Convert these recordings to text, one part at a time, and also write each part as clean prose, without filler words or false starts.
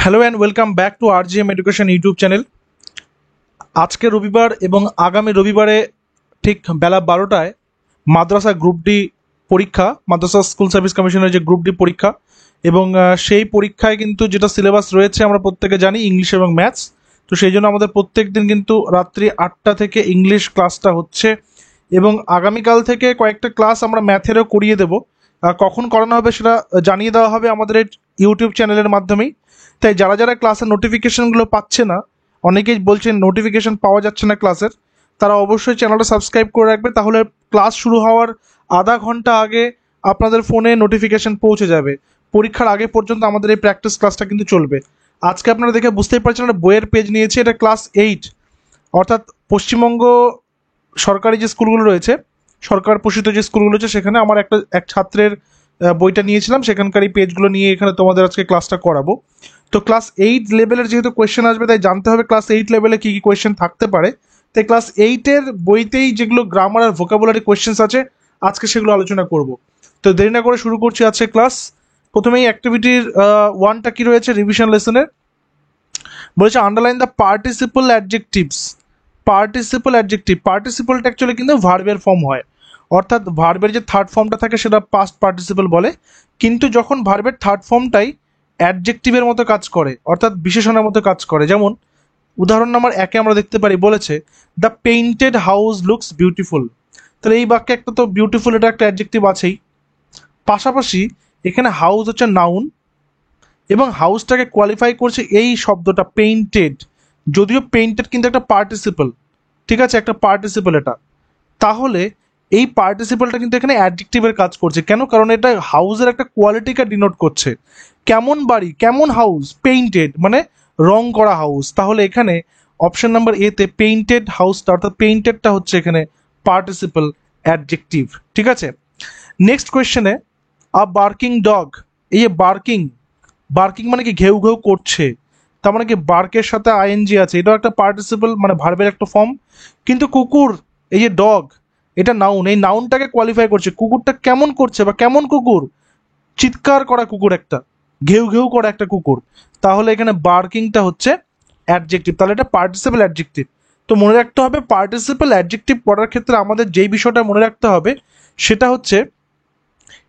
Hello and welcome back to RGM education YouTube channel. আজকে রবিবার এবং আগামী রবিবারে ঠিক বেলা 12টায় মাদ্রাসা গ্রুপ ডি পরীক্ষা, মাদ্রাসা স্কুল সার্ভিস কমিশনের যে গ্রুপ ডি পরীক্ষা, এবং সেই পরীক্ষায় কিন্তু যেটা সিলেবাস রয়েছে আমরা প্রত্যেকে জানি ইংলিশ এবং ম্যাথস। তো সেই জন্য আমাদের প্রত্যেক দিন কিন্তু রাত্রি 8টা থেকে ইংলিশ ক্লাসটা হচ্ছে, এবং আগামীকাল থেকে কয়েকটা ক্লাস আমরা ম্যাথেরও করিয়ে দেব। কখন করানো হবে সেটা জানিয়ে দেওয়া হবে আমাদের এই ইউটিউব চ্যানেলের মাধ্যমেই। তাই যারা যারা ক্লাসের নোটিফিকেশনগুলো পাচ্ছে না, অনেকেই বলছেন নোটিফিকেশন পাওয়া যাচ্ছে না ক্লাসের, তারা অবশ্যই চ্যানেলটা সাবস্ক্রাইব করে রাখবে, তাহলে ক্লাস শুরু হওয়ার আধা ঘন্টা আগে আপনাদের ফোনে নোটিফিকেশন পৌঁছে যাবে। পরীক্ষার আগে পর্যন্ত আমাদের এই প্র্যাকটিস ক্লাসটা কিন্তু চলবে। আজকে আপনারা দেখে বুঝতেই পারছেন একটা বইয়ের পেজ নিয়েছি, এটা ক্লাস 8, অর্থাৎ পশ্চিমবঙ্গ সরকারি যে স্কুলগুলো রয়েছে, সরকার পোষিত যে স্কুলগুলো রয়েছে, সেখানে আমার এক ছাত্রের বইটা নিয়েছিলাম, সেখানকার এই পেজগুলো নিয়ে এখানে তোমাদের আজকে ক্লাসটা করাবো। তো ক্লাস 8 লেভেলের যেহেতু কোয়েশ্চেন আসবে, তাই জানতে হবে ক্লাস 8 লেভেলে কী কী কোয়েশ্চেন থাকতে পারে। তাই ক্লাস 8-এর বইতেই যেগুলো গ্রামার আর ভোকাবুলারি কোয়েশ্চেন্স আছে, আজকে সেগুলো আলোচনা করব। তো দেরি না করে শুরু করছি আজকে ক্লাস। প্রথমেই অ্যাক্টিভিটির 1টা কি রয়েছে রিভিশন লেসনের, বলেছে আন্ডারলাইন দ্য পার্টিসিপল অ্যাডজেক্টিভস। পার্টিসিপলটা অ্যাকচুয়ালি কিন্তু ভার্বের ফর্ম হয়, অর্থাৎ ভার্বের যে থার্ড ফর্মটা থাকে সেটা পাস্ট পার্টিসিপল বলে, কিন্তু যখন ভার্বের থার্ড ফর্মটাই অ্যাডজেক্টিভের মতো কাজ করে, অর্থাৎ বিশেষণের মতো কাজ করে। যেমন উদাহরণ নাম্বার 1-এ আমরা দেখতে পারি, বলেছে the painted house looks beautiful. তাহলে এই বাক্যে একটা তো বিউটিফুল, এটা একটা অ্যাডজেক্টিভ আছেই। পাশাপাশি এখানে হাউস হচ্ছে নাউন, এবং হাউসটাকে কোয়ালিফাই করছে এই শব্দটা পেইন্টেড, যদিও পেইন্টেড কিন্তু একটা পার্টিসিপল, ঠিক আছে, একটা পার্টিসিপল এটা। তাহলে এই পার্টিসিপলটা কিন্তু এখানে অ্যাডজেক্টিভের কাজ করছে। কেন? কারণ এটা হাউসের একটা কোয়ালিটিকে ডিনোট করছে। কেমন বাড়ি, কেমন হাউস, পেইন্টেড মানে রং করা হাউস। তাহলে এখানে অপশন নাম্বার এতে পেইন্টেড হাউসটা, অর্থাৎ পেইন্টেডটা হচ্ছে এখানে পার্টিসিপল অ্যাডজেক্টিভ, ঠিক আছে। নেক্সট কোয়েশ্চেনে আ বার্কিং ডগ, এই যে বার্কিং, বার্কিং মানে কি ঘেউ ঘেউ করছে, তার মানে কি বার্কের সাথে আইএনজি আছে, এটাও একটা পার্টিসিপল মানে ভার্বের একটা ফর্ম। কিন্তু কুকুর, এই যে ডগ, এটা নাউন, এই নাউনটাকে কোয়ালিফাই করছে, কুকুরটা কেমন করছে বা কেমন কুকুর, চিৎকার করা কুকুর, একটা ঘেউ ঘেউ করা একটা কুকুর। তাহলে এখানে বার্কিংটা হচ্ছে অ্যাডজেক্টিভ, তাহলে এটা পার্টিসিপল অ্যাডজেক্টিভ। তো মনে রাখতে হবে পার্টিসিপল অ্যাডজেক্টিভ পড়ার ক্ষেত্রে আমাদের যেই বিষয়টা মনে রাখতে হবে সেটা হচ্ছে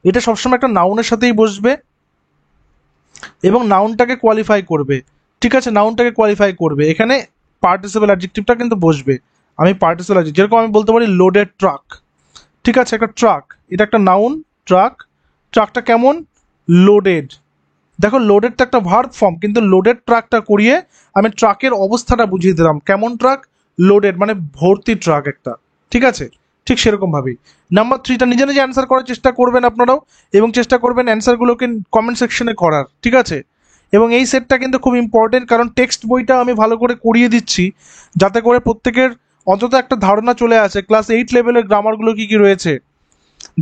এটা সবসময় একটা নাউনের সাথেই বসবে এবং নাউনটাকে কোয়ালিফাই করবে, ঠিক আছে, নাউনটাকে কোয়ালিফাই করবে। এখানে পার্টিসিপল অ্যাডজেক্টিভটা কিন্তু বসবে। আমি পার্টিসিপল অ্যাডজেক্টিভ, যেরকম আমি বলতে পারি লোডেড ট্রাক, ঠিক আছে, একটা ট্রাক, এটা একটা নাউন, ট্রাক, ট্রাকটা কেমন, লোডেড। দেখো লোডেডটা একটা ভার্ব ফর্ম, কিন্তু লোডেড ট্রাকটা করিয়ে আমি ট্রাকের অবস্থাটা বুঝিয়ে দিলাম, কেমন ট্রাক, লোডেড মানে ভর্তি ট্রাক একটা, ঠিক আছে। ঠিক সেরকম ভাবেই নাম্বার 3টা নিজে নিজে অ্যান্সার করার চেষ্টা করবেন আপনারাও, এবং চেষ্টা করবেন অ্যান্সারগুলোকে কমেন্ট সেকশনে করার, ঠিক আছে। এবং এই সেটটা কিন্তু খুব ইম্পর্টেন্ট, কারণ টেক্সট বইটা আমি ভালো করে করিয়ে দিচ্ছি, যাতে করে প্রত্যেকের অন্তত একটা ধারণা চলে আসে ক্লাস 8 লেভেলের গ্রামারগুলো কী কী রয়েছে।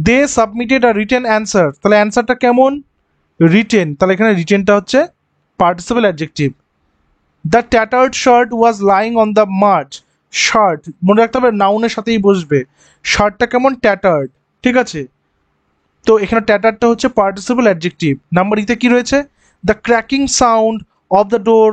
দে সাবমিটেড আ রিটেন অ্যান্সার, তাহলে অ্যান্সারটা কেমন, রিটেন, তাহলে এখানে রিটেনটা হচ্ছে participle adjective. The ট্যাটার্ড shirt was lying on the মাড, shirt মনে রাখতে হবে নাউনের সাথেই বসবে, শার্টটা কেমন, ট্যাটার্ড, ঠিক আছে। তো এখানে ট্যাটারটা হচ্ছে পার্টিসিপল অ্যাডজেক্টিভ। নাম্বার ইতে কি রয়েছে, the cracking sound of the door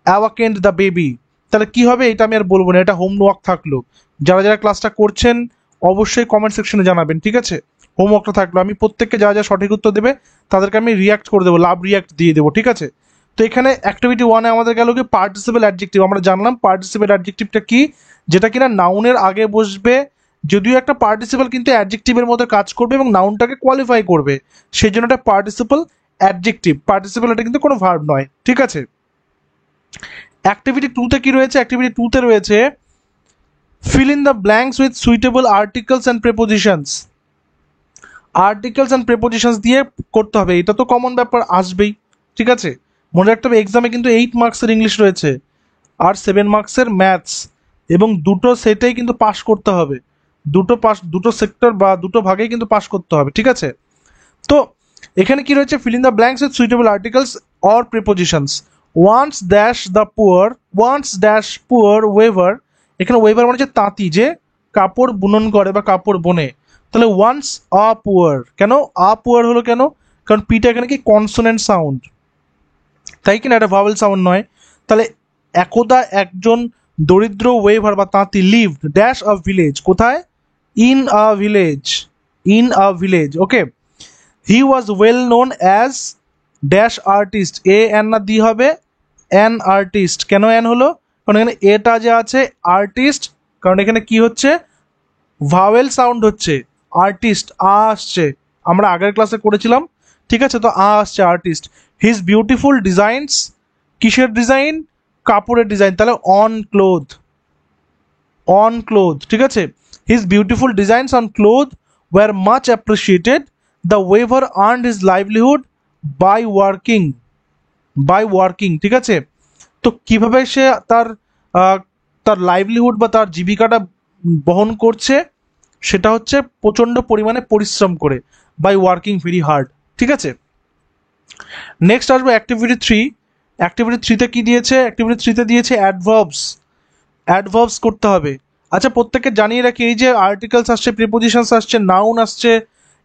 awakened the baby. তাহলে কি হবে এটা আমি আর বলবো না, এটা হোমওয়ার্ক থাকলো। যারা যারা ক্লাসটা করছেন অবশ্যই কমেন্ট সেকশনে জানাবেন, ঠিক আছে। হোমওয়ার্কটা থাকলো, আমি প্রত্যেককে যারা যা সঠিক উত্তর দেবে তাদেরকে আমি রিয়াক্ট করে দেবো, লাভ রিয়াক্ট দিয়ে দেবো, ঠিক আছে। তো এখানে অ্যাক্টিভিটি 1-এ আমাদের গেল কি পার্টিসিপল অ্যাডজেক্টিভ। আমরা জানলাম পার্টিসিপল অ্যাডজেক্টিভটা কি, যেটা কিনা নাউনের আগে বসবে, যদিও একটা পার্টিসিপল কিন্তু অ্যাডজেক্টিভের মতো কাজ করবে এবং নাউনটাকে কোয়ালিফাই করবে, সেই জন্য এটা পার্টিসিপল অ্যাডজেক্টিভ। পার্টিসিপল এটা কিন্তু কোনো ভার্ব নয়, ঠিক আছে। অ্যাক্টিভিটি 2-তে কি রয়েছে, অ্যাক্টিভিটি 2-তে রয়েছে fill in the blanks with suitable articles and prepositions. Articles and prepositions দিয়ে করতে হবে, এটা তো কমন ব্যাপার আসবেই, ঠিক আছে। মনে রাখতে হবে এক্সামে কিন্তু 8 মার্কসের ইংলিশ রয়েছে আর 7 মার্কসের ম্যাথস, এবং দুটো সেটেই কিন্তু পাস করতে হবে, দুটো সেক্টর বা দুটো ভাগেই কিন্তু পাস করতে হবে, ঠিক আছে। তো এখানে কি রয়েছে, fill in the blanks with suitable articles or prepositions. Once dash the poor, once dash poor weaver, এখানে ওয়েভার মানে হচ্ছে তাঁতি, যে কাপড় বুনন করে বা কাপড় বোনে। তাহলে ওয়ান্স আ পুয়ার, কেন আ পুয়ার হলো কেন, কারণ পিটা এখানে কি কনসোনেন্ট সাউন্ড, তাই কিনা, এটা ভাওয়েল সাউন্ড নয়। তাহলে একদা একজন দরিদ্র ওয়েভার বা তাঁতি লিভড ড্যাশ আ ভিলেজ, কোথায়? In a village, in a village. Okay, he was well known as dash artist, A N না দি হবে অ্যান আর্টিস্ট। কেন অ্যান হলো? কারণ এখানে এটা যে আছে আর্টিস্ট, কারণ এখানে কি হচ্ছে, ভাওয়েল সাউন্ড হচ্ছে, আর্টিস্ট আ আসছে, আমরা আগের ক্লাসে করেছিলাম, ঠিক আছে? তো আ আসছে আর্টিস্ট। হিজ বিউটিফুল ডিজাইনস, কিসের ডিজাইন? কাপড়ের ডিজাইন, তাহলে অন ক্লোথ, অন ক্লোথ, ঠিক আছে? His beautiful designs on cloth were much appreciated, the weaver earned his livelihood by working, by working, ঠিক আছে? তো কিভাবে সে তার তার লাইভলিহুড বা তার জীবিকাটা বহন করছে, সেটা হচ্ছে প্রচণ্ড পরিমাণে পরিশ্রম করে, বাই ওয়ার্কিং ভেরি হার্ড, ঠিক আছে? নেক্সট আসবো অ্যাক্টিভিটি 3। অ্যাক্টিভিটি 3তে কি দিয়েছে? অ্যাক্টিভিটি 3তে দিয়েছে অ্যাডভার্বস, অ্যাডভার্বস করতে হবে। আচ্ছা, প্রত্যেককে জানিয়ে রাখি, এই যে আর্টিকেলস আসছে, প্রিপোজিশনস আসছে, নাউন আসছে,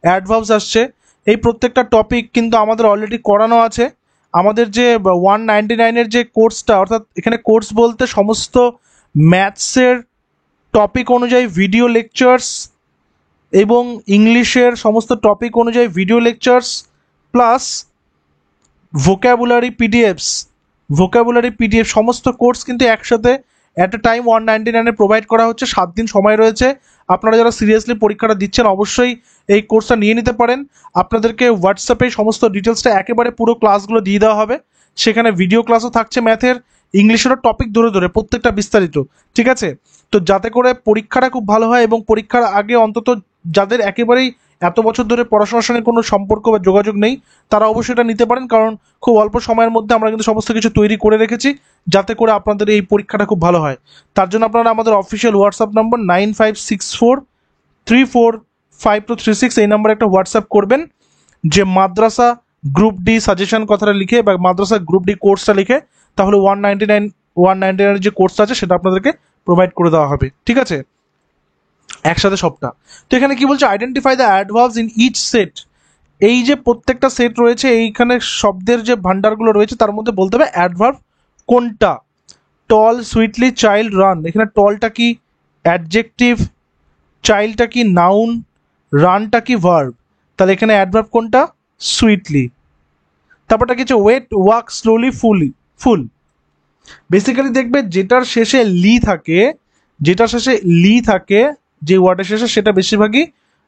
অ্যাডভার্বস আসছে, এই প্রত্যেকটা টপিক কিন্তু আমাদের অলরেডি করানো আছে। আমাদের যে 199-এর যে কোর্সটা, অর্থাৎ এখানে কোর্স বলতে সমস্ত ম্যাথসের টপিক অনুযায়ী ভিডিও লেকচার্স এবং ইংলিশের সমস্ত টপিক অনুযায়ী video lectures plus vocabulary PDFs, vocabulary PDF সমস্ত কোর্স কিন্তু একসাথে অ্যাট এ টাইম 199-এ প্রোভাইড করা হচ্ছে। 7 দিন সময় রয়েছে। আপনারা যারা সিরিয়াসলি পরীক্ষাটা দিচ্ছেন অবশ্যই এই কোর্সটা নিয়ে নিতে পারেন। আপনাদেরকে হোয়াটসঅ্যাপে সমস্ত ডিটেলসটা একেবারে পুরো ক্লাসগুলো দিয়ে দেওয়া হবে। সেখানে ভিডিও ক্লাসও থাকছে ম্যাথের, ইংলিশেরও টপিক ধরে ধরে প্রত্যেকটা বিস্তারিত, ঠিক আছে? তো যাতে করে পরীক্ষাটা খুব ভালো হয় এবং পরীক্ষার আগে অন্তত যাদের একেবারেই এত বছর ধরে পড়াশোনার সঙ্গে কোনো সম্পর্ক বা যোগাযোগ নেই, তারা অবশ্যই এটা নিতে পারেন, কারণ খুব অল্প সময়ের মধ্যে আমরা কিন্তু সমস্ত কিছু তৈরি করে রেখেছি যাতে করে আপনাদের এই পরীক্ষাটা খুব ভালো হয়। তার জন্য আপনারা আমাদের অফিসিয়াল হোয়াটসঅ্যাপ নম্বর 9564345236 এই নম্বরে একটা হোয়াটসঅ্যাপ করবেন, যে মাদ্রাসা গ্রুপ ডি সাজেশন কথাটা লিখে বা মাদ্রাসা গ্রুপ ডি কোর্সটা লিখে, তাহলে 199 যে কোর্সটা আছে সেটা আপনাদেরকে প্রোভাইড করে দেওয়া হবে, ঠিক আছে? একসাথে সবটা। তো এখানে কি বলছে? Identify the adverbs in each set. এই যে প্রত্যেকটা সেট রয়েছে, এইখানে শব্দের যে ভান্ডারগুলো রয়েছে তার মধ্যে বলতে হবে অ্যাডভার্ব কোনটা। টল, সুইটলি, চাইল্ড, রান। এখানে টলটা কি? অ্যাডজেক্টিভ, চাইল্ডটা কি? নাউন, রানটা কি? ভার্ব। তাহলে এখানে অ্যাডভার্ব কোনটা? সুইটলি। তারপরটা কি হচ্ছে? ওয়েট, ওয়াক, স্লোলি, ফুলি, ফুল। বেসিক্যালি দেখবে যেটার শেষে লি থাকে, যেটার শেষে লি থাকে, যে ওয়ার্ডের শেষে, সেটা বেশিরভাগই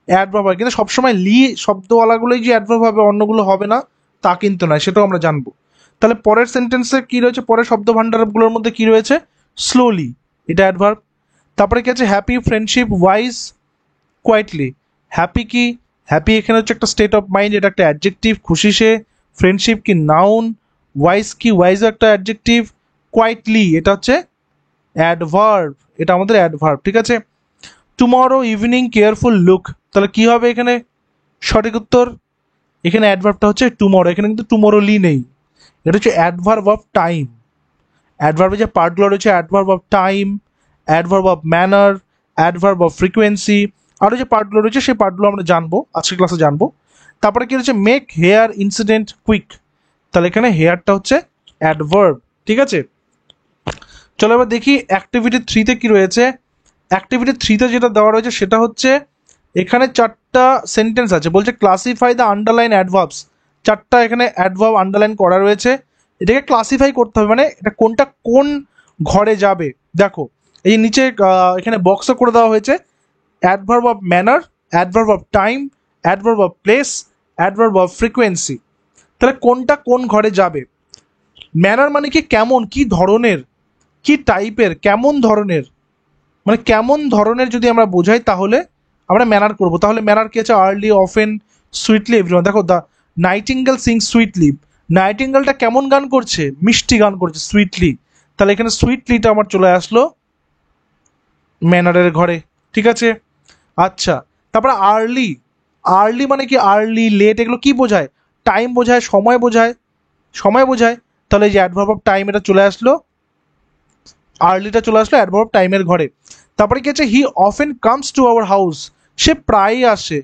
অ্যাডভার্ব হয়। কিন্তু সবসময় লি শব্দওয়ালাগুলোই যে অ্যাডভার্ব হবে, অন্যগুলো হবে না তা কিন্তু নয়, সেটাও আমরা জানবো। তাহলে পরের সেন্টেন্সে কি রয়েছে? পরের শব্দ ভাণ্ডারগুলোর মধ্যে কি রয়েছে? স্লোলি, এটা অ্যাডভার্ব। তারপরে কি আছে? Happy, friendship, wise, quietly. Happy কি? হ্যাপি এখানে হচ্ছে একটা স্টেট অফ মাইন্ড, এটা একটা অ্যাডজেক্টিভ, খুশি সে। ফ্রেন্ডশিপ কি? নাউন। ওয়াইজ কি? ওয়াইজ একটা অ্যাডজেক্টিভ। কোয়াইটলি এটা হচ্ছে অ্যাডভার্ব, এটা আমাদের অ্যাডভার্ব, ঠিক আছে? Tomorrow evening, careful, look. তাহলে কি হবে এখানে? সঠিক উত্তর, এখানে অ্যাডভার্বটা হচ্ছে টুমরো। এখানে কিন্তু টুমরোলি নেই, এটা হচ্ছে অ্যাডভার্ব অফ টাইম। অ্যাডভার্বের যে পার্টগুলো রয়েছে, adverb of time, adverb of manner, adverb of frequency, আরও যে পার্টগুলো রয়েছে সেই পার্টগুলো আমরা জানবো, আজকের ক্লাসে জানবো। তারপরে কি রয়েছে? Make here incident quick. তাহলে এখানে হেয়ারটা হচ্ছে অ্যাডভার্ব, ঠিক আছে? চলো এবার দেখি অ্যাক্টিভিটি 3তে কি রয়েছে। অ্যাক্টিভিটি 3তে যেটা দেওয়া রয়েছে সেটা হচ্ছে, এখানে 4টা সেন্টেন্স আছে, বলছে ক্লাসিফাই দ্য আন্ডারলাইন অ্যাডভার্বস। 4টা এখানে অ্যাডভার্ব আন্ডারলাইন করা রয়েছে, এটাকে ক্লাসিফাই করতে হবে, মানে এটা কোনটা কোন ঘরে যাবে। দেখো এই যে নিচে এখানে বক্সও করে দেওয়া হয়েছে, adverb of manner, adverb of time, adverb of place, adverb of frequency. তাহলে কোনটা কোন ঘরে যাবে? ম্যানার মানে কি? কেমন, কি ধরনের, কি টাইপের, কেমন ধরনের, মানে কেমন ধরনের যদি আমরা বোঝাই তাহলে আমরা ম্যানার করব। তাহলে ম্যানার কি আছে? Early, often, sweetly, everyone. দেখো দ্য নাইটিঙ্গেল সিং সুইটলি, নাইটিঙ্গেলটা কেমন গান করছে? মিষ্টি গান করছে, সুইটলি। তাহলে এখানে সুইটলিটা আমার চলে আসলো ম্যানারের ঘরে, ঠিক আছে? আচ্ছা, তারপরে আর্লি, আর্লি মানে কি? আর্লি, লেট, এগুলো কি বোঝায়? টাইম বোঝায়, সময় বোঝায়, সময় বোঝায়। তাহলে এই যে অ্যাডভার্ব অফ টাইম, এটা চলে আসলো, আর্লিটা চলে আসলো অ্যাডভার্ব অফ টাইমের ঘরে। তারপরে কি আছে? He often comes to our house, সে প্রায়ই আসে,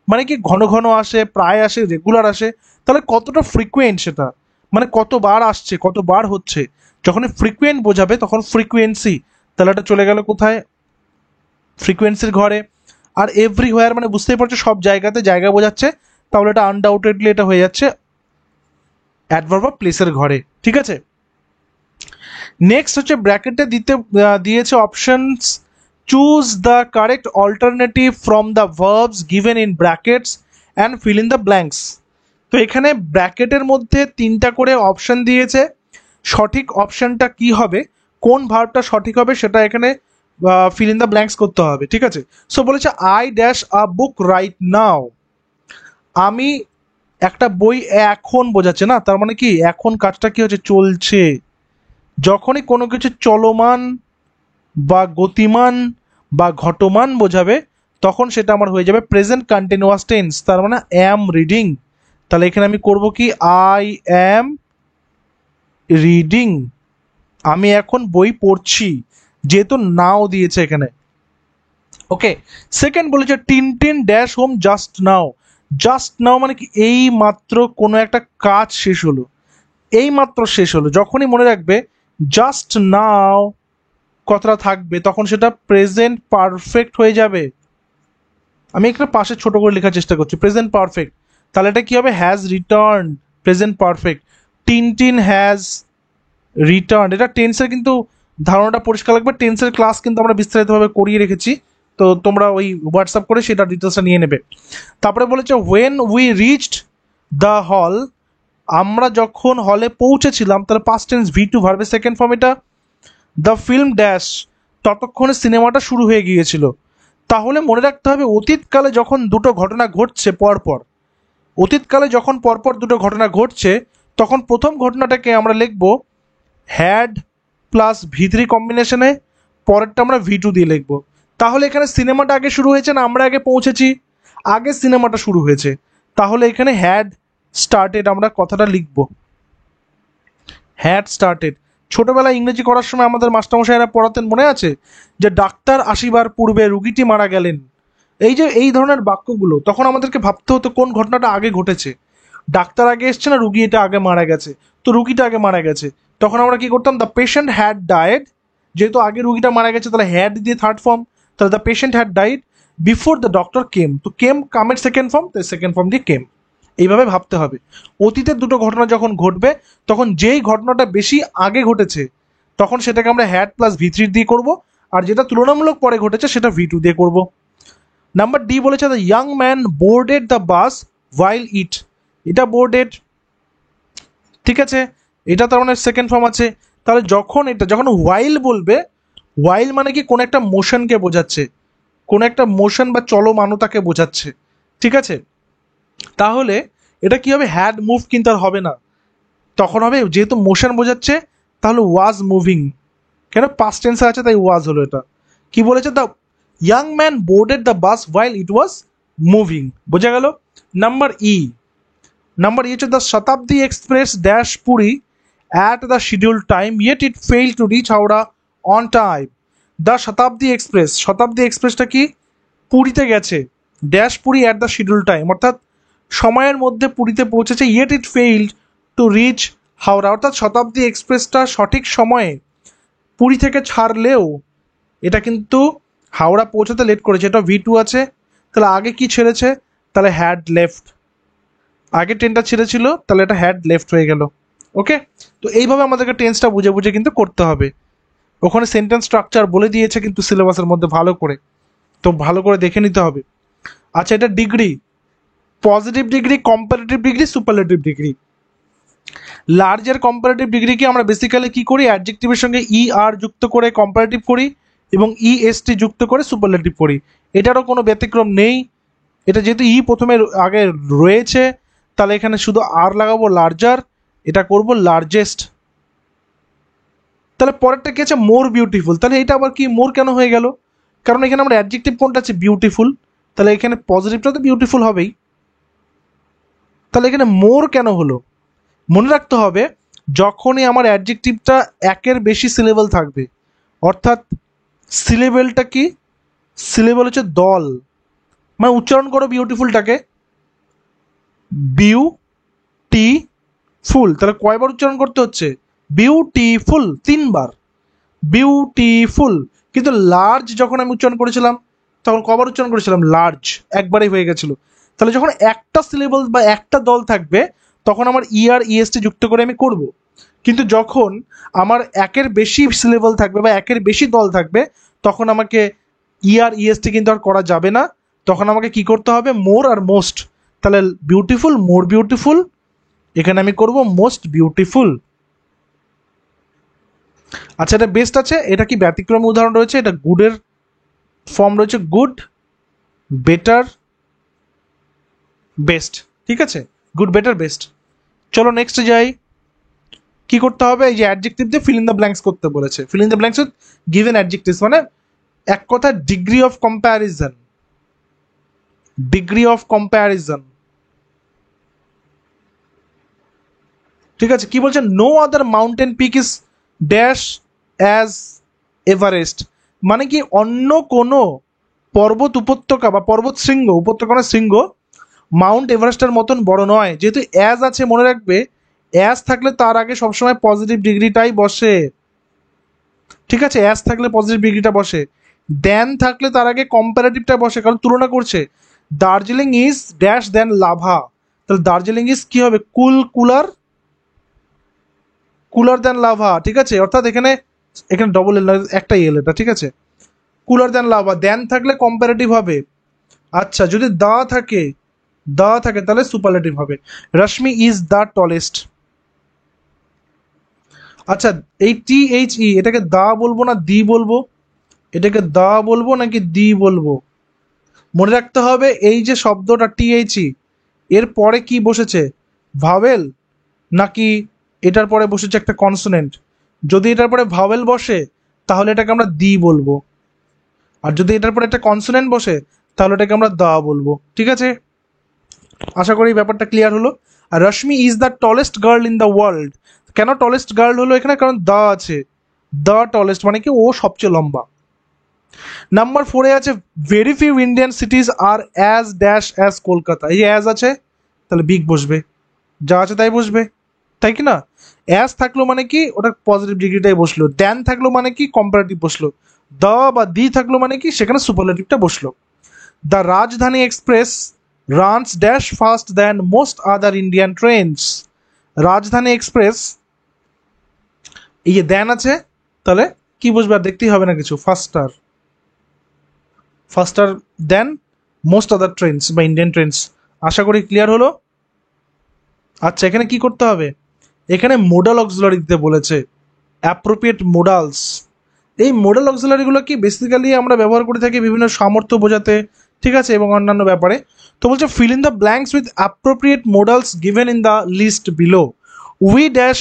মানে কি ঘন ঘন আসে, প্রায় আসে, রেগুলার আসে। তাহলে কতটা ফ্রিকুয়েন্ট সেটা, মানে কতবার আসছে, কতবার হচ্ছে। যখন ফ্রিকুয়েন্ট বোঝাবে তখন ফ্রিকুয়েন্সি, তাহলে এটা চলে গেল কোথায়, ফ্রিকোয়েন্সির ঘরে। আর এভরিহোয়ার মানে বুঝতেই পারছো সব জায়গাতে, জায়গা বোঝাচ্ছে, তাহলে এটা আনডাউটেডলি এটা হয়ে যাচ্ছে অ্যাডভার্ব অফ প্লেসের ঘরে। ঠিক আছে, নেক্সট হচ্ছে ব্র্যাকেটে দিয়েছে options, choose the correct alternative from the verbs given in brackets and feel in the blanks. তো এখানে ব্র্যাকেটের মধ্যে 3টা করে অপশন দিয়েছে, সঠিক অপশনটা কি হবে, কোন ভার্বটা সঠিক হবে সেটা এখানে ফিল ইন দ্য ব্ল্যাঙ্কস করতে হবে। ঠিক আছে, সো বলেছে I dash a book right now, আমি একটা বই এখন বোঝাচ্ছে না, তার মানে কি এখন কাজটা কি হচ্ছে, চলছে। যখনই কোনো কিছু চলমান বা গতিমান বা ঘটমান বোঝাবে তখন সেটা আমার হয়ে যাবে প্রেজেন্ট কন্টিনিউয়াস টেন্স, তার মানে অ্যাম রিডিং। তাহলে এখানে আমি করব কি, আই অ্যাম রিডিং, আমি এখন বই পড়ছি, যেহেতু নাও দিয়েছে এখানে। ওকে, সেকেন্ড বলেছে Tintin dash home just now, just now মানে কি এই মাত্র কোনো একটা কাজ শেষ হলো, এই মাত্র শেষ হলো। যখনই মনে রাখবে জাস্ট নাও কথাটা থাকবে তখন সেটা প্রেজেন্ট পারফেক্ট হয়ে যাবে। আমি একটা পাশে ছোট করে লেখার চেষ্টা করছি, প্রেজেন্ট পারফেক্ট, তাহলে এটা কি হবে, has return, present perfect, Tintin has return. এটা টেন্সের কিন্তু ধারণাটা পরিষ্কার লাগবে, টেন্সের ক্লাস কিন্তু আমরা বিস্তারিতভাবে করিয়ে রেখেছি, তো তোমরা ওই হোয়াটসঅ্যাপ করে সেটা ডিটেলসটা নিয়ে নেবে। তারপরে বলেছে when we reached the hall, আমরা যখন হলে পৌঁছেছিলাম, তাহলে পাস্ট টেন্স V2 ভার্বের সেকেন্ড ফর্ম এটা। দ্য ফিল্ম ড্যাশ, ততক্ষণে সিনেমাটা শুরু হয়ে গিয়েছিল। তাহলে মনে রাখতে হবে অতীতকালে যখন দুটো ঘটনা ঘটছে পরপর, অতীতকালে যখন পরপর দুটো ঘটনা ঘটছে তখন প্রথম ঘটনাটাকে আমরা লিখব হ্যাড প্লাস V3 কম্বিনেশনে, পরেরটা আমরা V2 দিয়ে লিখব। তাহলে এখানে সিনেমাটা আগে শুরু হয়েছে না আমরা আগে পৌঁছেছি, আগে সিনেমাটা শুরু হয়েছে, তাহলে এখানে হ্যাড স্টার্টেড আমরা কথাটা লিখব, হ্যাড স্টার্টেড। ছোটবেলায় ইংরেজি করার সময় আমাদের মাস্টারমশাইরা পড়াতেন, মনে আছে, যে ডাক্তার আসিবার পূর্বে রুগীটি মারা গেলেন। এই যে এই ধরনের বাক্যগুলো, তখন আমাদেরকে ভাবতে হতো কোন ঘটনাটা আগে ঘটেছে, ডাক্তার আগে এসছে না রুগী এটা আগে মারা গেছে, তো রুগীটা আগে মারা গেছে, তখন আমরা কি করতাম, দ্য পেশেন্ট হ্যাড ডায়েড, যেহেতু আগে রুগীটা মারা গেছে তাহলে হ্যাড দিয়ে থার্ড ফর্ম, তাহলে the patient had died before the doctor came, তো কেম কামের সেকেন্ড ফর্ম, তো সেকেন্ড ফর্ম দিয়ে কেম। এইভাবে ভাবতে হবে, অতীতের দুটো ঘটনা যখন ঘটবে তখন যেই ঘটনাটা বেশি আগে ঘটেছে তখন সেটাকে আমরা হ্যাড প্লাস V3 দিয়ে করব, আর যেটা তুলনামূলক পরে ঘটেছে সেটা V2 দিয়ে করব। নাম্বার ডি বলেছে the young man boarded the bus while it, এটা বোর্ডেড, ঠিক আছে, এটা তার মানে সেকেন্ড ফর্ম আছে। তাহলে যখন ওয়াইল বলবে, ওয়াইল মানে কি কোন একটা মোশনকে বোঝাচ্ছে, কোন একটা মোশন বা চলমানতাকে বোঝাচ্ছে। ঠিক আছে, তাহলে এটা কি হবে, হ্যাড মুভ কিন্তু আর হবে না, তখন হবে যেহেতু মোশন বোঝাচ্ছে তাহলে ওয়াজ মুভিং, কেন পাস্ট টেন্সে আছে তাই ওয়াজ হলো। এটা কি বলেছে, the young man boarded the bus while it was moving, বোঝা গেল। নাম্বার ই হচ্ছে the Shatabdi express dash Puri at the schedule time yet it fail to reach Howrah on time. The শতাব্দী এক্সপ্রেসটা কি, পুরীতে গেছে, dash Puri at the schedule time, অর্থাৎ সময়ের মধ্যে পুরীতে পৌঁছেছে, yet it field to reach Howrah, অর্থাৎ শতাব্দী এক্সপ্রেসটা সঠিক সময়ে পুরী থেকে ছাড়লেও এটা কিন্তু হাওড়া পৌঁছাতে লেট করেছে, এটা V2 আছে। তাহলে আগে কি ছেড়েছে, তাহলে হ্যাড লেফট, আগে ট্রেনটা ছেড়েছিল তাহলে এটা হ্যাড লেফট হয়ে গেল। ওকে, তো এইভাবে আমাদেরকে টেন্সটা বুঝে বুঝে কিন্তু করতে হবে। ওখানে সেন্টেন্স স্ট্রাকচার বলে দিয়েছে কিন্তু সিলেবাসের মধ্যে ভালো করে, তো ভালো করে দেখে নিতে হবে। আচ্ছা, এটা degree, positive degree, comparative degree, superlative degree. লার্জের কম্পারেটিভ ডিগ্রিকে আমরা বেসিক্যালি কি করি, অ্যাডজেক্টিভের সঙ্গে ER যুক্ত করে কম্পারেটিভ করি এবং EST যুক্ত করে সুপারলেটিভ করি, এটারও কোনো ব্যতিক্রম নেই। এটা যেহেতু প্রথমে আগে রয়েছে তাহলে এখানে শুধু আর লাগাবো লার্জার, এটা করব লার্জেস্ট। তাহলে পরেরটা কি আছে, মোর বিউটিফুল, তাহলে এটা আবার কি মোর কেন হয়ে গেল, কারণ এখানে আমরা অ্যাডজেক্টিভ কোনটা আছে, বিউটিফুল, তাহলে এখানে পজিটিভটা তো বিউটিফুল হবেই, তাহলে এখানে মোর কেন হলো, মনে রাখতে হবে যখনই আমার অ্যাডজেক্টিভটা একের বেশি সিলেবল থাকবে, অর্থাৎ সিলেবলটা কি, সিলেবল হচ্ছে দল, মানে উচ্চারণ করো বিউটিফুলটাকে, বিউ টি ফুল, তাহলে কয়বার উচ্চারণ করতে হচ্ছে? বিউটিফুল 3 বার, বিউটিফুল। কিন্তু লার্জ যখন আমি উচ্চারণ করেছিলাম তখন কবার উচ্চারণ করেছিলাম? লার্জ, একবারই হয়ে গেছিল। তাহলে যখন একটা সিলেবল বা একটা দল থাকবে তখন আমার ইআর ইএসটি যুক্ত করে আমি করব, কিন্তু যখন আমার একের বেশি সিলেবল থাকবে বা একের বেশি দল থাকবে তখন আমাকে ইআর ইএসটি কিন্তু আর করা যাবে না, তখন আমাকে কি করতে হবে? মোর আর মোস্ট। তাহলে বিউটিফুল, মোর বিউটিফুল, এখানে আমি করব মোস্ট বিউটিফুল। আচ্ছা, এটা বেস্ট আছে, এটা কি ব্যতিক্রমী উদাহরণ রয়েছে? এটা গুডের ফর্ম রয়েছে, গুড, বেটার, বেস্ট। ঠিক আছে, গুড, বেটার, বেস্ট। চলো নেক্সট যাই। কি করতে হবে? এই যে অ্যাডজেক্টিভ দিয়ে ফিল ইন দ্য ব্ল্যাঙ্কস করতে বলেছে। Fill in the blanks with given adjectives, মানে এক কথা degree of comparison, degree of comparison. ঠিক আছে, কি বলছে? No other mountain peak is dash as Everest, মানে কি অন্য কোনো পর্বত উপত্যকা বা পর্বত শৃঙ্গ, উপত্যকা শৃঙ্গ মাউন্ট এভারেস্টের মতন বড় নয়। যেহেতু অ্যাজ আছে, মনে রাখবে অ্যাজ থাকলে তার আগে সবসময় পজিটিভ ডিগ্রিটাই বসে। ঠিক আছে, অ্যাজ থাকলে পজিটিভ ডিগ্রিটা বসে, দেন থাকলে তার আগে কম্পারেটিভটা বসে, কারণ তুলনা করছে। Darjeeling is dash than Lava, তাহলে দার্জিলিং ইজ কি হবে? Cool, cooler, cooler than Lava. ঠিক আছে, অর্থাৎ এখানে এখানে ডবল এল, একটাই এল এটা। ঠিক আছে, কুলার দেন লাভা, দেন থাকলে কম্পারেটিভ হবে। আচ্ছা, যদি দা থাকে, দা থাকে তাহলে সুপারলেটিভ হবে। রশ্মি ইজ দ্য টলেস্ট। আচ্ছা, এই টি এইচ ই এটাকে দা বলবো না দি বলবো? এটাকে দা বলবো নাকি দি বলবো? মনে রাখতে হবে এই যে শব্দটা টি এইচ ই, এর পরে কি বসেছে? ভাওয়েল, নাকি এটার পরে বসেছে একটা কনসোনেন্ট? যদি এটার পরে ভাওয়েল বসে তাহলে এটাকে আমরা দি বলবো, আর যদি এটার পরে একটা কনসোনেন্ট বসে তাহলে এটাকে আমরা দা বলবো। ঠিক আছে, আশা করি ব্যাপারটা ক্লিয়ার হলো। আর Rashmi is the tallest girl in the world, কেন টলেস্ট গার্ল হলো এখানে? কারণ দা আছে, দ্য টলেস্ট মানে কি ও সবচেয়ে লম্বা। নাম্বার 4-এ আছে ভেরি ফিউ ইন্ডিয়ান সিটিজ আর অ্যাজ ড্যাশ অ্যাজ কলকাতা। এই যে অ্যাজ আছে তাহলে বিগ বসবে, যা আছে তাই বসবে, তাই কি না? অ্যাজ থাকলো মানে কি ওটা পজিটিভ ডিগ্রিটাই বসলো, দেন থাকলো মানে কি কম্পারেটিভ বসলো, দ্য বা দি থাকলো মানে কি সেখানে সুপারলেটিভটা বসলো। দ্য রাজধানী express runs dash fast than most other Indian trains. রাজধানী এক্সপ্রেস, এই যে দেন আছে তাহলে কি বসবে? আর দেখতেই হবে না কিছু, ফাস্টার, ফাস্টার দেন মোস্ট আদার ট্রেনস বা ইন্ডিয়ান ট্রেনস। আশা করি ক্লিয়ার হলো। আচ্ছা, এখানে কি করতে হবে? এখানে মোডাল অক্সিলারি দিতে বলেছে, অ্যাপ্রোপ্রিয়েট মোডালস। এই মোডাল অক্সিলারিগুলো কি বেসিক্যালি আমরা ব্যবহার করে থাকি বিভিন্ন সামর্থ্য বোঝাতে, ঠিক আছে, এবং অন্যান্য ব্যাপারে। তো বলছে fill in the blanks with appropriate modals given in the list below. We dash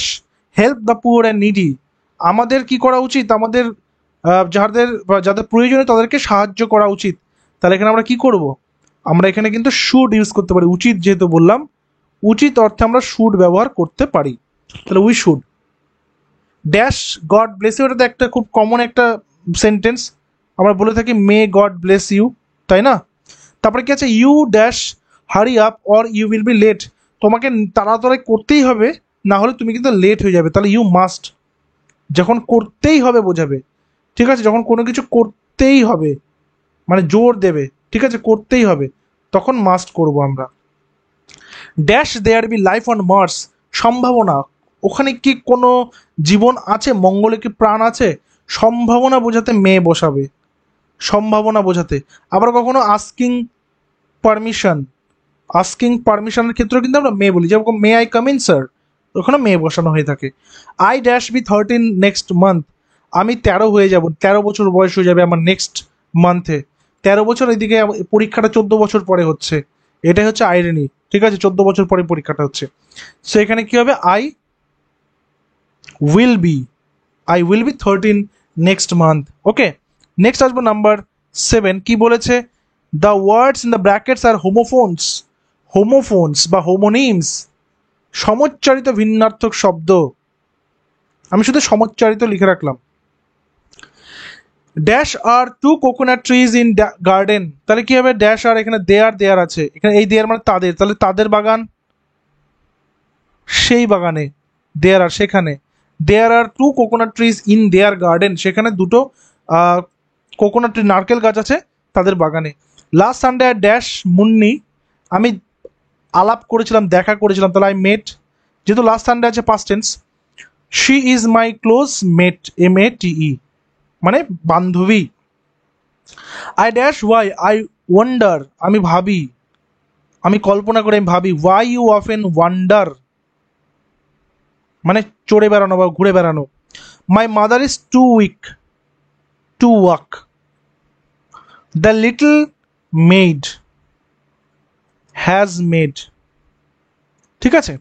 help the poor and needy, আমাদের কি করা উচিত? আমাদের যাদের যাদের প্রয়োজনে তাদেরকে সাহায্য করা উচিত। তাহলে এখানে আমরা কি করব? আমরা এখানে কিন্তু শুড ইউজ করতে পারি, উচিত যেহেতু বললাম, উচিত অর্থে আমরা শুড ব্যবহার করতে পারি। তাহলে we should dash God bless you, এটা তো একটা খুব কমন একটা সেন্টেন্স, আমরা বলে থাকি মে গড ব্লেস ইউ, তাই না? তারপরে কি আছে? You dash hurry up or you will be late, তোমাকে তাড়াতাড়ি করতেই হবে, না হলে তুমি কিন্তু লেট হয়ে যাবে। তাহলে ইউ মাস্ট, যখন করতেই হবে বোঝাবে। ঠিক আছে, যখন কোনো কিছু করতেই হবে মানে জোর দেবে, ঠিক আছে, করতেই হবে, তখন মাস্ট করব আমরা। Dash there be life on Mars, সম্ভাবনা, ওখানে কি কোনো জীবন আছে? মঙ্গলে কি প্রাণ আছে? সম্ভাবনা বোঝাতে মে বসাবে, সম্ভাবনা বোঝাতে। আবার কখনো আস্কিং পারমিশন, আস্কিং পারমিশনের ক্ষেত্রেও কিন্তু আমরা মে বলি, যেরকম may I come in sir, ওখানে মে বসানো হয়ে থাকে। I dash be 13 next month, আমি 13 হয়ে যাব, 13 বছর বয়স হয়ে যাবে আমার নেক্সট মান্থে। 13 বছর, এদিকে পরীক্ষাটা 14 বছর পরে হচ্ছে, এটাই হচ্ছে আইরেনি। ঠিক আছে, 14 বছর পরে পরীক্ষাটা হচ্ছে। সো এখানে কি হবে? I will be, I will be 13 next month. Okay, next আসবো নাম্বার 7। কি বলেছে? The words in the brackets are homophones, homophones বা হোমোনিমস, সমচ্চারিত ভিন্নার্থক শব্দ। আমি শুধু সমচ্চারিত লিখে রাখলাম। Dash are 2 coconut trees in garden, তাহলে কি হবে? ড্যাশ আর, এখানে দেয়ার, দেয়ার আছে, এখানে এই দেয়ার মানে তাদের, তাহলে তাদের বাগান। সেই বাগানে, দেয়ার আর সেখানে, there are 2 coconut trees in their garden, সেখানে দুটো কোকোনাট ট্রি নারকেল গাছ আছে তাদের বাগানে। Last Sunday I dash Munni, আমি আলাপ করেছিলাম, দেখা করেছিলাম, তাহলে আই মেট, যেহেতু লাস্ট সানডে আছে past tense, she is my close mate, MATE, মানে বান্ধবী। I dash why, I wonder, আমি ভাবি, আমি কল্পনা করে আমি ভাবি, ওয়াই ইউ অফেন ওয়ান্ডার, মানে চড়ে বেড়ানো বা ঘুরে বেড়ানো। My mother is too weak to walk, the little maid has made. ঠিক আছে,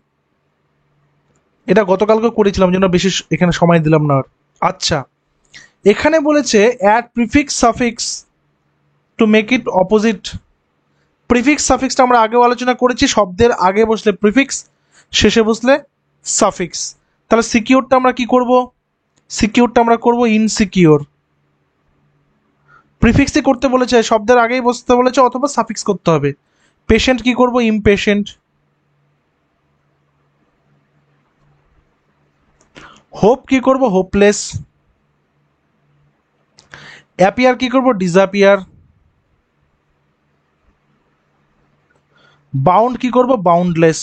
এটা গতকালকে করেছিলাম, জন্য বেশি এখানে সময় দিলাম না আর। আচ্ছা, এখানে বলেছে add prefix suffix to make it opposite. Prefix সাফিক্সটা আমরা আগেও আলোচনা করেছি, শব্দের আগে বসলে প্রিফিক্স, শেষে বসলে সাফিক্স। তাহলে সিকিউরটা আমরা কি করব? সিকিউরটা আমরা করব ইনসিকিউর। প্রিফিক্সই করতে বলেছে, শব্দের আগেই বসতে বলেছে, অথবা সাফিক্স করতে হবে। পেশেন্ট কি করব? ইমপেশেন্ট। হোপ কি করব? হোপলেস। অ্যাপিয়ার কি করব? ডিসঅ্যাপিয়ার। বাউন্ড কি করব? বাউন্ডলেস।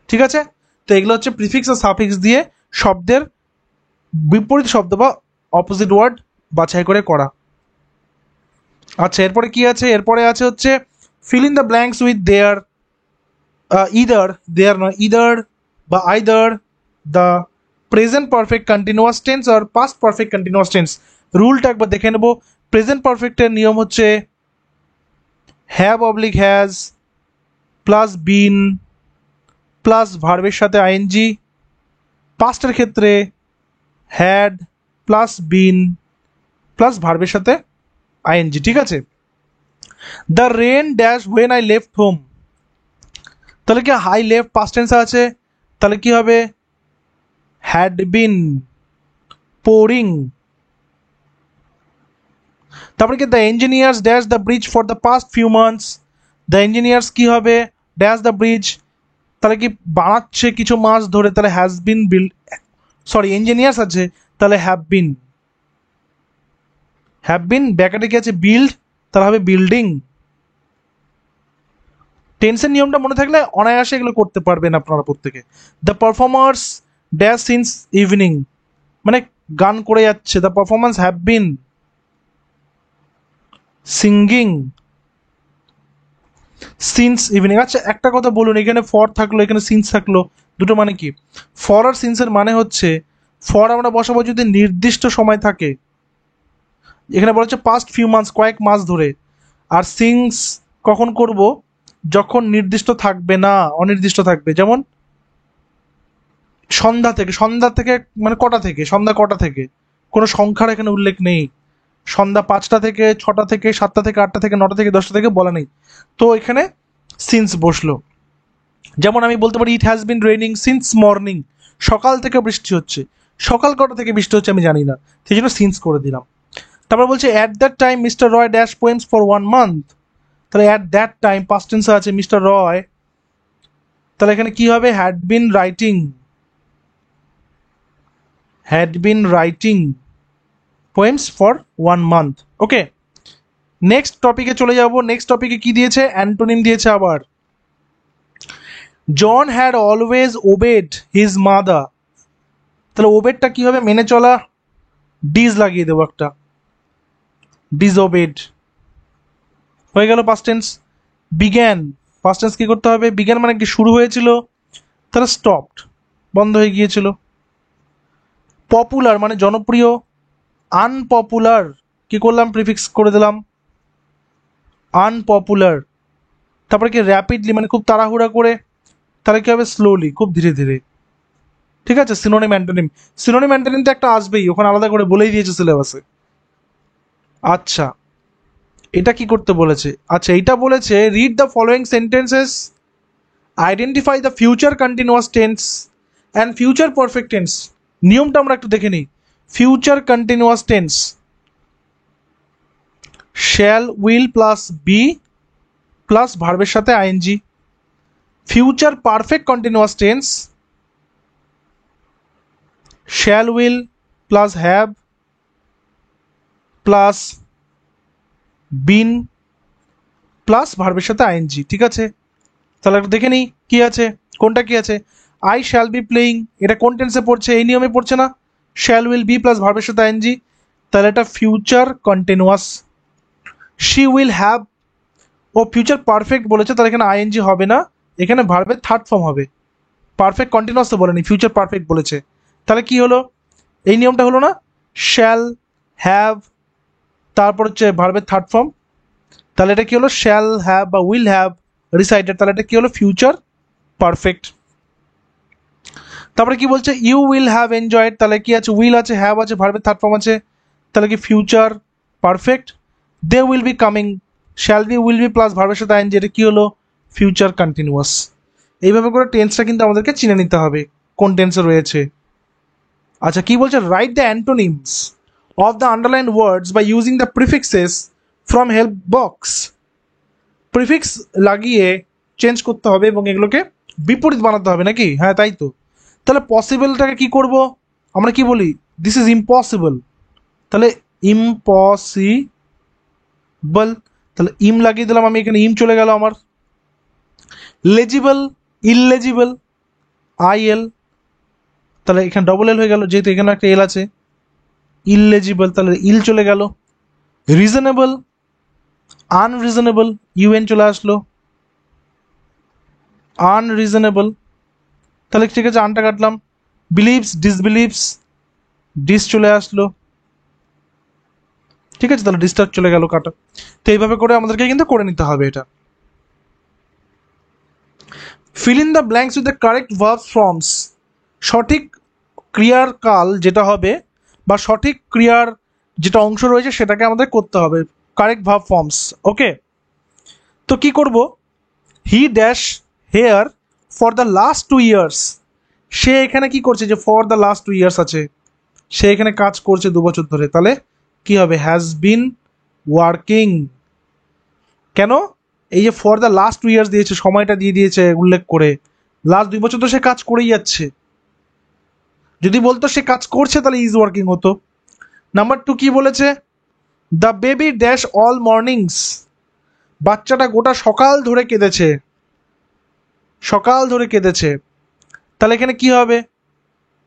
ঠিক আছে, তো এগুলো হচ্ছে প্রিফিক্স আর সাফিক্স দিয়ে শব্দের বিপরীত শব্দ বা অপোজিট ওয়ার্ড বাছাই করে করা। আচ্ছা, এরপরে কি আছে? এরপরে আছে হচ্ছে fill in the blanks with there, either, there নয়, ইদার বা either, the present perfect continuous tense আর পাস্ট পারফেক্ট কন্টিনিউয়াস টেন্স। রুলটা একবার দেখে নেব। প্রেজেন্ট পারফেক্টের নিয়ম হচ্ছে have oblique has plus been plus ভার্বের সাথে আইএনজি। পাস্টের ক্ষেত্রে হ্যাড প্লাস বিন প্লাস ভার্বের সাথে আইএনজি। ঠিক আছে, the rain dash when I left home, তাহলে কি আই লেফট পাস্ট টেন্স আছে, তাহলে কি হবে? Had been pouring. তারপরে কি the engineers dash the bridge for the past few months, the engineers কি হবে? ড্যাশ দ্য ব্রিজ, তাহলে কি বানাচ্ছে কিছু মাস ধরে, তাহলে has been build, sorry engineers আছে, তাহলে হ্যাভ বিন, হ্যাভ বিন ব্যাকেটে কি আছে? বিল্ড, তাহলে হবে বিল্ডিং। টেন্সের নিয়মটা মনে থাকলে অনায়াসে এগুলো করতে পারবেন আপনারা প্রত্যেকে। The performers dash since evening, মানে গান করে যাচ্ছে, the performance have been singing since evening. আচ্ছা, একটা কথা বলুন, এখানে ফর থাকলো, এখানে সিন্স থাকলো, দুটো মানে কি? ফর আর সিন্সের মানে হচ্ছে, ফর আমরা বসাবো যদি নির্দিষ্ট সময় থাকে, এখানে বলা হচ্ছে পাস্ট ফিউ মান্থস, কয়েক মাস ধরে। আর সিন্স কখন করব? যখন নির্দিষ্ট থাকবে না, অনির্দিষ্ট থাকবে। যেমন সন্ধ্যা থেকে, সন্ধ্যা থেকে মানে কটা থেকে, সন্ধ্যা কটা থেকে, কোনো সংখ্যার এখানে উল্লেখ নেই। সন্ধ্যা 5টা থেকে, 6টা থেকে, 7টা থেকে, 8টা থেকে, 9টা থেকে, 10টা থেকে বলা নেই, তো এখানে সিন্স বসলো। যেমন আমি বলতে পারি it has been raining since morning, সকাল থেকে বৃষ্টি হচ্ছে। সকাল কটা থেকে বৃষ্টি হচ্ছে আমি জানি না, সেই জন্য সিন্স করে দিলাম। তারপর বলছে at that time mister Roy dash poems for 1 month, তাহলে অ্যাট দ্যাট টাইম পাস্ট টেন্সে আছে মিস্টার রয়, তাহলে এখানে কি হবে? Had been writing, had been writing poems for 1 month. Okay, next টপিকে চলে যাব। নেক্সট টপিকে কি দিয়েছে? অ্যান্টোনিম দিয়েছে আবার। John had always obeyed his mother, তাহলে ওবেডটা কি হবে? মেনে চলা, ডিজ লাগিয়ে দেবো একটা, ডিসওবেড হয়ে গেল past tense. Began, past tense কি করতে হবে? বিগ্যান মানে কি? শুরু হয়েছিল, তাহলে স্টপড, বন্ধ হয়ে গিয়েছিল। পপুলার মানে জনপ্রিয়, আনপপুলার কি করলাম? প্রিফিক্স করে দিলাম, আনপপুলার। তারপরে কি? র্যাপিডলি মানে খুব তাড়াহুড়া করে, তাহলে কি হবে? স্লোলি, খুব ধীরে ধীরে। ঠিক আছে, সিনোনিম অ্যান্টোনিম, সিনোনিম অ্যান্টোনিম তো একটা আসবেই, ওখানে আলাদা করে বলেই দিয়েছে সিলেবাসে। আচ্ছা, এটা কি করতে বলেছে? আচ্ছা, এইটা বলেছে read the following sentences, identify the future continuous tense and future perfect tense. নিয়মটা আমরা একটু দেখে নিই। Future continuous tense shall will plus be plus ভার্বের সাথে ING. Future perfect continuous tense shall will plus have plus been plus ভার্বের সাথে ING. ঠিক আছে, তাহলে একটা দেখে নিই কি আছে, কোনটা কি আছে। আই শ্যাল বি প্লেয়িং, এটা কোন টেন্সে পড়ছে? এই নিয়মে পড়ছে না? শ্যাল উইল বি প্লাস ভার্বের সাথে আইএনজি, তাহলে এটা future continuous. She will have, ও ফিউচার পারফেক্ট বলেছে, তাহলে এখানে আইএনজি হবে না, এখানে ভার্বের থার্ড ফর্ম হবে। পারফেক্ট কন্টিনিউয়াস তো বলেনি, ফিউচার পারফেক্ট বলেছে, তাহলে কি হলো? এই নিয়মটা হলো না, শ্যাল হ্যাভ তারপর হচ্ছে ভার্বের থার্ড ফর্ম, তাহলে এটা কি হলো? শ্যাল হ্যাভ বা উইল হ্যাভ রিসাইটেড, তাহলে এটা কি হলো? Future perfect. তারপরে কি বলছে? ইউ উইল হ্যাভ এনজয়েড, তাহলে কি আছে? উইল আছে, হ্যাভ আছে, ভার্বের থার্ড ফর্ম আছে, তাহলে কি future perfect. They will be coming, shall be will be plus ভার্বের সাথে আইএনজি, এটা কি হলো? Future continuous. এইভাবে করে টেন্সটা কিন্তু আমাদেরকে চিনে নিতে হবে কোন টেন্সে রয়েছে। আচ্ছা, কি বলছে? Write the antonyms of the underline words by using the prefixes from help box. Prefix লাগিয়ে চেঞ্জ করতে হবে এবং এগুলোকে বিপরীত বানাতে হবে নাকি? হ্যাঁ, তাই তো। তাহলে পসিবলটাকে কি করব? আমরা কি বলি? দিস ইজ ইম্পসিবল, তাহলে ইম্পসিবল, তাহলে ইম লাগিয়ে দিলাম আমি, এখানে ইম চলে গেল আমার। লেজিবল, ইললেজিবল, আই এল, তাহলে এখানে ডবল এল হয়ে গেল, যেহেতু এখানে একটা এল আছে। ইললেজিবল, তাহলে ইল চলে গেল। রিজনেবল, আনরিজনেবল, ইউএন চলে আসলো। আনরিজনেবল, তাহলে ঠিক আছে, আনটা কাটলাম। বিলিভস, ডিসবিলিভস, ডিস চলে আসলো। ঠিক আছে, তাহলে ডিস্টার্ব চলে গেল, কাটা। তো এইভাবে করে আমাদেরকে কিন্তু করে নিতে হবে এটা। Feel in the blanks with the correct verb forms. সঠিক ক্রিয়ার কাল যেটা হবে বা সঠিক ক্রিয়ার যেটা অংশ রয়েছে সেটাকে আমাদের করতে হবে, কারেক্ট ভার্ব ফর্মস। ওকে, তো কি করব? He dash here for the last 2 years. সে এখানে কি করছে? যে ফর দ্য লাস্ট 2 ইয়ার্স আছে, সে এখানে কাজ করছে 2 বছর ধরে, তাহলে কি হবে? Has been working. কেন? এই যে ফর দ্য লাস্ট 2 ইয়ার্স দিয়েছে, সময়টা দিয়ে দিয়েছে উল্লেখ করে, লাস্ট 2 বছর তো সে কাজ করেই যাচ্ছে। যদি বলতো সে কাজ করছে তাহলে ইজ ওয়ার্কিং হতো। নাম্বার 2 কি বলেছে? The baby dash all mornings. বাচ্চাটা গোটা সকাল ধরে কেঁদেছে, সকাল ধরে কেঁদেছে, তাহলে এখানে কি হবে?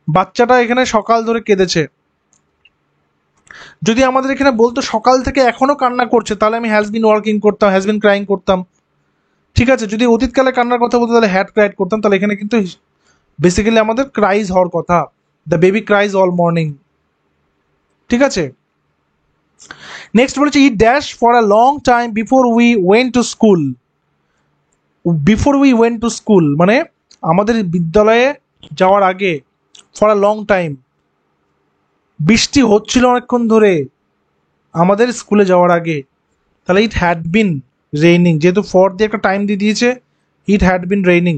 বাচ্চাটা এখানে সকাল ধরে কেঁদেছে। যদি আমাদের এখানে বলতো সকাল থেকে এখনো কান্না করছে, তাহলে আমি হ্যাজ বিন ওয়ার্কিং করতাম, হ্যাজ বিন ক্রাইং করতাম। ঠিক আছে, যদি অতীতকালে কান্নার কথা বলতো তাহলে হ্যাড ক্রাইড করতাম, তাহলে এখানে কিন্তু বেসিক্যালি আমাদের ক্রাইজ হওয়ার কথা, the baby cries all morning. ঠিক আছে, নেক্সট বলেছে E dash for a long time before we went to school. Before we went to school মানে আমাদের বিদ্যালয়ে যাওয়ার আগে, ফর আ লং টাইম, বৃষ্টি হচ্ছিল অনেকক্ষণ ধরে আমাদের স্কুলে যাওয়ার আগে, তাহলে ইট হ্যাড বিন রেইনিং, যেহেতু ফর দিয়ে একটা টাইম দিয়ে দিয়েছে, ইট হ্যাড বিন রেইনিং।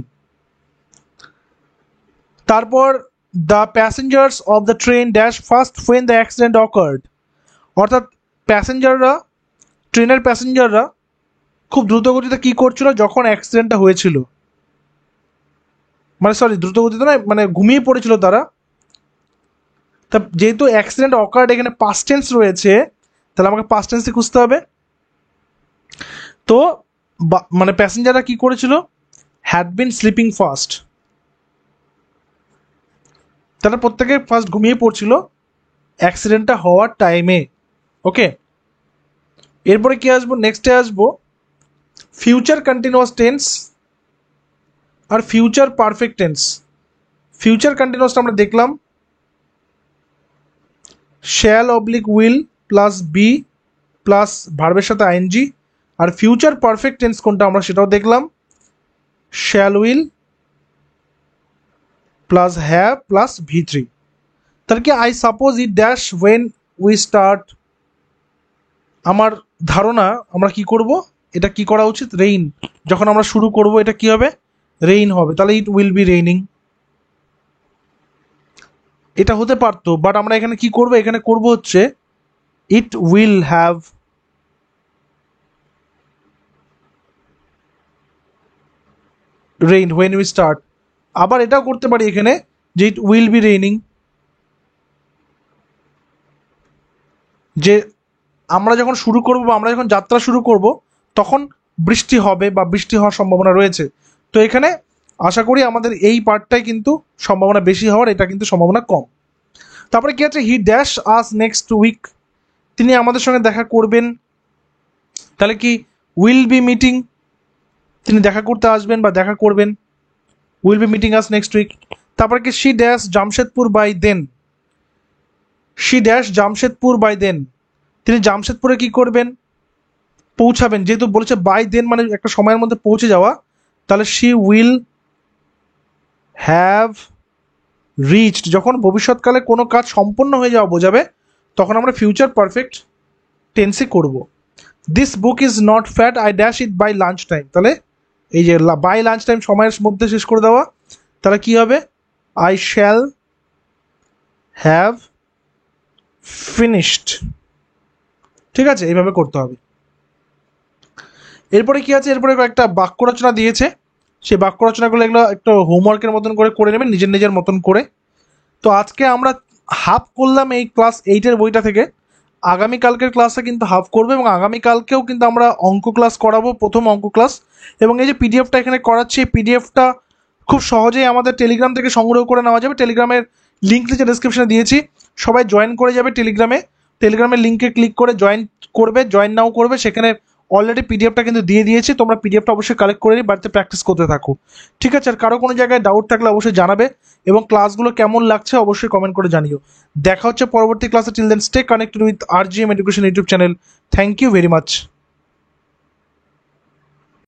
তারপর the passengers of the train dash first when the accident occurred. অর্থাৎ প্যাসেঞ্জাররা, ট্রেনের প্যাসেঞ্জাররা খুব দ্রুতগতিতে কি করছিল যখন অ্যাক্সিডেন্টটা হয়েছিল, মানে সরি দ্রুতগতিতে নয়, মানে ঘুমিয়ে পড়েছিল তারা। তা যেহেতু অ্যাক্সিডেন্ট অকার্ড এখানে পাস্ট টেন্স রয়েছে, তাহলে আমাকে পাস্ট টেন্সে খুঁজতে হবে। তো মানে প্যাসেঞ্জাররা কি করেছিল? হ্যাড বিন স্লিপিং ফার্স্ট, তারা প্রত্যেকে ফার্স্ট ঘুমিয়ে পড়ছিল অ্যাক্সিডেন্টটা হওয়ার টাইমে। ওকে, এরপরে কি আসবো? নেক্সটে আসবো ফিউচার কন্টিনিউয়াস টেন্স আর ফিউচার পারফেক্ট টেন্স। ফিউচার কন্টিনিউয়াসটা আমরা দেখলাম, shall oblique will plus be plus ভার্বের সাথে আইএনজি। আর ফিউচার পারফেক্ট টেন্স কোনটা আমরা সেটাও দেখলাম, shall will plus have plus V3। তাহলে কি I suppose it dash when we start. আমার ধারণা আমরা কি করব, এটা কি করা উচিত? রেইন, যখন আমরা শুরু করব এটা কি হবে? রেইন হবে, তাহলে ইট উইল বি রেইনিং। এটা হতে পারতো, বাট আমরা এখানে কি করব? এখানে করব হচ্ছে it will have. Rain when we start. আবার এটাও করতে পারি এখানে যে ইট উইল বি রেইনিং, যে আমরা যখন শুরু করব বা আমরা যখন যাত্রা শুরু করব তখন বৃষ্টি হবে বা বৃষ্টি হওয়ার সম্ভাবনা রয়েছে। তো এখানে আশা করি আমাদের এই পার্টটাই কিন্তু সম্ভাবনা বেশি হওয়ার, এটা কিন্তু সম্ভাবনা কম। তারপরে কি আছে, he dash us next week, তিনি আমাদের সঙ্গে দেখা করবেন। তাহলে কি উইল বি মিটিং, তিনি দেখা করতে আসবেন বা দেখা করবেন, will be meeting us next week. তারপরে কি she dash Jamshedpur by then, she dash Jamshedpur by then, তিনি জামশেদপুরে কি করবেন, পৌঁছাবেন। যেহেতু বলেছে বাই দেন মানে একটা সময়ের মধ্যে পৌঁছে যাওয়া, তাহলে শি উইল হ্যাভ রিচড, যখন ভবিষ্যৎকালে কোনো কাজ সম্পন্ন হয়ে যাওয়া বোঝাবে তখন আমরা ফিউচার পারফেক্ট টেন্সে করব। This book is not fat, I dash it by lunch time, তাহলে এই যে বাই লাঞ্চ টাইম সময়ের মধ্যে শেষ করে দেওয়া, তাহলে কি হবে, আই শ্যাল হ্যাভ ফিনিশড। ঠিক আছে, এইভাবে করতে হবে। এরপরে কি আছে, এরপরে একটা বাক্য রচনা দিয়েছে, সেই বাক্য রচনাগুলো এগুলো একটু হোমওয়ার্কের মতন করে নেবেন নিজের নিজের মতন করে। তো আজকে আমরা হাফ করলাম এই ক্লাস 8-এর বইটা থেকে, আগামীকালকের ক্লাসে কিন্তু হাফ করবে এবং আগামীকালকেও কিন্তু আমরা অঙ্ক ক্লাস করাবো, প্রথম অঙ্ক ক্লাস। এবং এই যে পিডিএফটা এখানে করাচ্ছি, এই পিডিএফটা খুব সহজেই আমাদের টেলিগ্রাম থেকে সংগ্রহ করে নেওয়া যাবে। টেলিগ্রামের লিঙ্ক নিচে ডেসক্রিপশনে দিয়েছি, সবাই জয়েন করে যাবে টেলিগ্রামে, টেলিগ্রামের লিঙ্কে ক্লিক করে জয়েন করবে, জয়েন নাও করবে, সেখানে অলরেডি পিডিএফটা কিন্তু দিয়ে দিয়েছি, তোমরা পিডিএফটা অবশ্যই কালেক্ট করে নিয়ে বাড়িতে প্র্যাকটিস করতে থাকো। ঠিক আছে, আর কারো কোনো জায়গায় ডাউট থাকলে অবশ্যই জানাবে এবং ক্লাসগুলো কেমন লাগছে অবশ্যই কমেন্ট করে জানিও। দেখা হচ্ছে পরবর্তী ক্লাসে, till then stay connected with RGM education YouTube channel. Thank you very much.